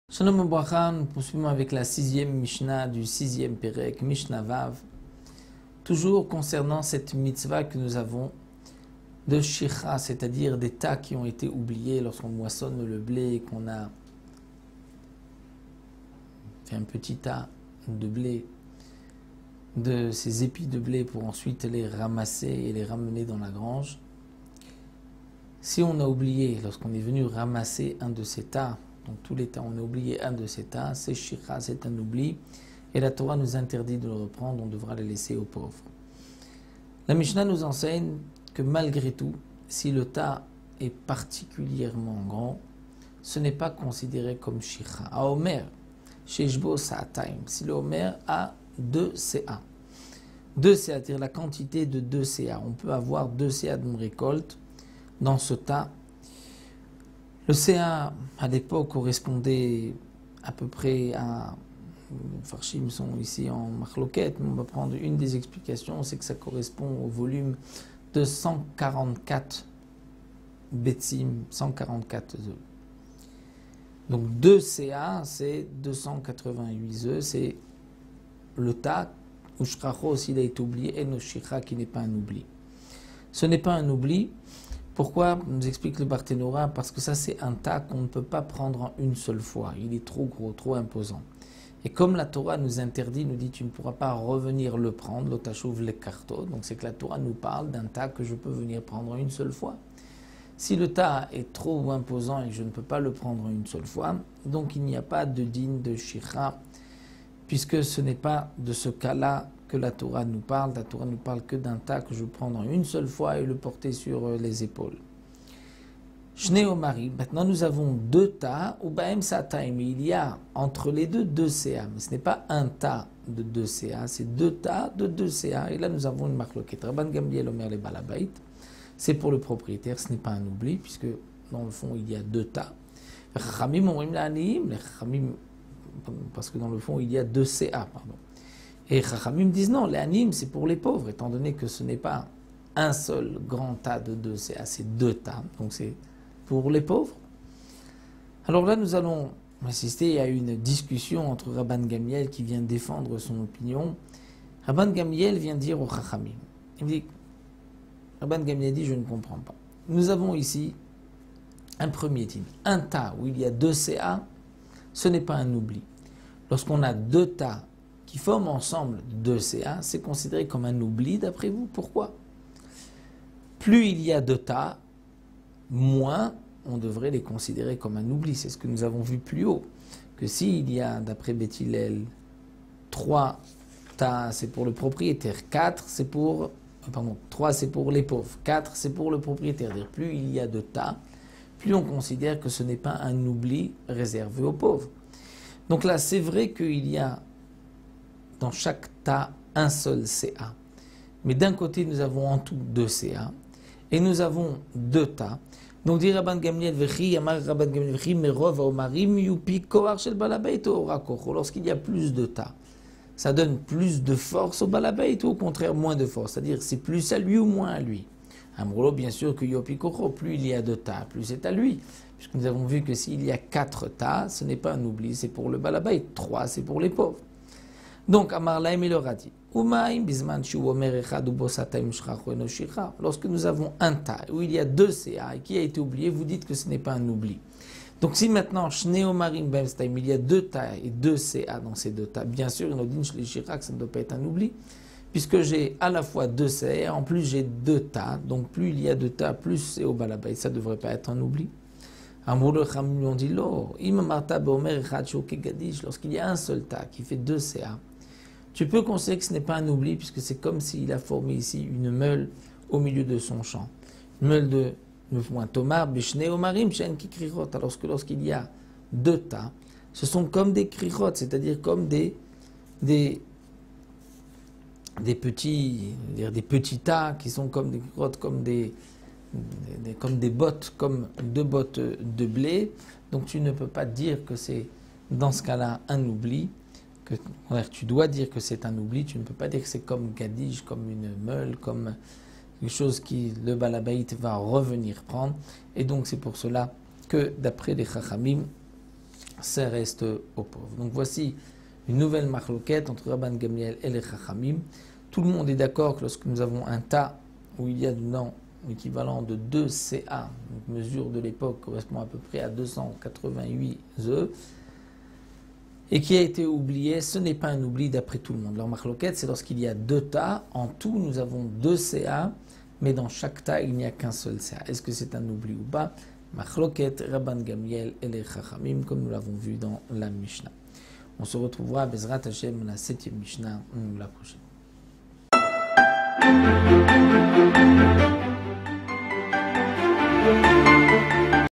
Shalom Ubracha, nous poursuivons avec la 6e Mishnah du 6e Perek, Mishnah Vav. Toujours concernant cette mitzvah que nous avons de Shicha, c'est-à-dire des tas qui ont été oubliés lorsqu'on moissonne le blé et qu'on a fait un petit tas de blé, de ces épis de blé pour ensuite les ramasser et les ramener dans la grange. Si on a oublié, lorsqu'on est venu ramasser un de ces tas, donc tous les tas, on a oublié un de ces tas, c'est Shicha, c'est un oubli, et la Torah nous interdit de le reprendre, on devra le laisser aux pauvres. La Mishnah nous enseigne que malgré tout, si le tas est particulièrement grand, ce n'est pas considéré comme Shicha. A Omer, Sheshbo Sa'ataim, si le Omer a 2 CA. 2 CA, c'est-à-dire la quantité de 2 CA. On peut avoir 2 CA d'une récolte dans ce tas. Le CA, à l'époque, correspondait à peu près à... Les Farshim sont ici en marloquette, mais on va prendre une des explications, c'est que ça correspond au volume de 144 betsim, 144 œufs. Donc 2 CA, c'est 288 œufs, c'est le tas, où Shracho, s'il a été oublié, et Noshicha, qui n'est pas un oubli. Ce n'est pas un oubli. Pourquoi, nous explique le Barthénora? Parce que ça c'est un tas qu'on ne peut pas prendre en une seule fois. Il est trop gros, trop imposant. Et comme la Torah nous interdit, nous dit tu ne pourras pas revenir le prendre, l'otachouv les cartos. Donc c'est que la Torah nous parle d'un tas que je peux venir prendre en une seule fois. Si le tas est trop imposant et que je ne peux pas le prendre en une seule fois, donc il n'y a pas de din de shicha, puisque ce n'est pas de ce cas-là que la Torah nous parle. La Torah nous parle que d'un tas que je prends en une seule fois et le porter sur les épaules. Shnei Omari, maintenant nous avons 2 tas, ou Baem Sataim, il y a entre les deux 2 CA, mais ce n'est pas un tas de 2 CA, c'est 2 tas de 2 CA, et là nous avons une marloquette. Rabban Gamliel Omer le Balabait, c'est pour le propriétaire, ce n'est pas un oubli, puisque dans le fond il y a 2 tas. Chachamim Omrim La'aniyim, les Chachamim, parce que dans le fond il y a 2 CA, pardon. Et Chachamim disent non, les Anim c'est pour les pauvres, étant donné que ce n'est pas un seul grand tas de 2 CA, c'est 2 tas, donc c'est pour les pauvres. Alors là nous allons assister à une discussion entre Rabban Gamliel qui vient défendre son opinion. Rabban Gamliel vient dire au Chachamim, il dit, Rabban Gamliel dit je ne comprends pas. Nous avons ici un premier din, un tas où il y a 2 CA, ce n'est pas un oubli. Lorsqu'on a 2 tas qui forment ensemble 2 CA, c'est considéré comme un oubli d'après vous. Pourquoi? Plus il y a 2 tas, moins on devrait les considérer comme un oubli. C'est ce que nous avons vu plus haut. Que s'il y a, d'après Beth Hillel, 3 tas, c'est pour le propriétaire, 4 c'est pour... Pardon, 3 c'est pour les pauvres, 4 c'est pour le propriétaire. C'est-à-dire, plus il y a de tas, plus on considère que ce n'est pas un oubli réservé aux pauvres. Donc là, c'est vrai qu'il y a dans chaque tas un seul CA. Mais d'un côté, nous avons en tout 2 CA. Et nous avons 2 tas. Donc, dit Rabban Gamliel, Vechi, Amar Rabban Gamliel, Vechi, Merov, Omarim, Yupi, Koar, Shel Balabait, Orakocho. Lorsqu'il y a plus de tas, ça donne plus de force au Balabait ou au contraire moins de force. C'est-à-dire, c'est plus à lui ou moins à lui. Amrolo, bien sûr que Yupi Kocho, plus il y a de tas, plus c'est à lui. Puisque nous avons vu que s'il y a 4 tas, ce n'est pas un oubli, c'est pour le Balabait. 3, c'est pour les pauvres. Donc, Amar Laim, il leur a dit, lorsque nous avons un tas où il y a 2 CA et qui a été oublié, vous dites que ce n'est pas un oubli. Donc si maintenant, il y a 2 tas et 2 CA dans ces 2 tas, bien sûr, ça ne doit pas être un oubli, puisque j'ai à la fois 2 CA, en plus j'ai 2 tas, donc plus il y a 2 tas, plus c'est au balabay, ça ne devrait pas être un oubli. On dit, lorsqu'il y a un seul tas qui fait 2 CA, tu peux considérer que ce n'est pas un oubli, puisque c'est comme s'il a formé ici une meule au milieu de son champ. Une meule de 9 mois. Tomar, Bishne, Omarim, Shen, Kikrihot. Alors que lorsqu'il y a 2 tas, ce sont comme des krichot, c'est-à-dire comme des petits tas qui sont comme des krichot, comme des bottes, comme 2 bottes de blé. Donc tu ne peux pas dire que c'est dans ce cas-là un oubli. Tu dois dire que c'est un oubli, tu ne peux pas dire que c'est comme Gadige, comme une meule, comme quelque chose qui le balabaït va revenir prendre. Et donc c'est pour cela que d'après les Chachamim, ça reste aux pauvres. Donc voici une nouvelle marloquette entre Rabban Gamliel et les Chachamim. Tout le monde est d'accord que lorsque nous avons un tas où il y a dedans l'équivalent de 2 CA, donc mesure de l'époque correspond à peu près à 288 œufs, et qui a été oublié, ce n'est pas un oubli d'après tout le monde. Leur marloquette, c'est lorsqu'il y a 2 tas, en tout nous avons 2 CA, mais dans chaque tas il n'y a qu'un seul CA. Est-ce que c'est un oubli ou pas? Marloquette, Rabban Gamliel et les Chachamim, comme nous l'avons vu dans la Mishnah. On se retrouvera à Bezrat Hashem, la 7e Mishnah, la prochaine.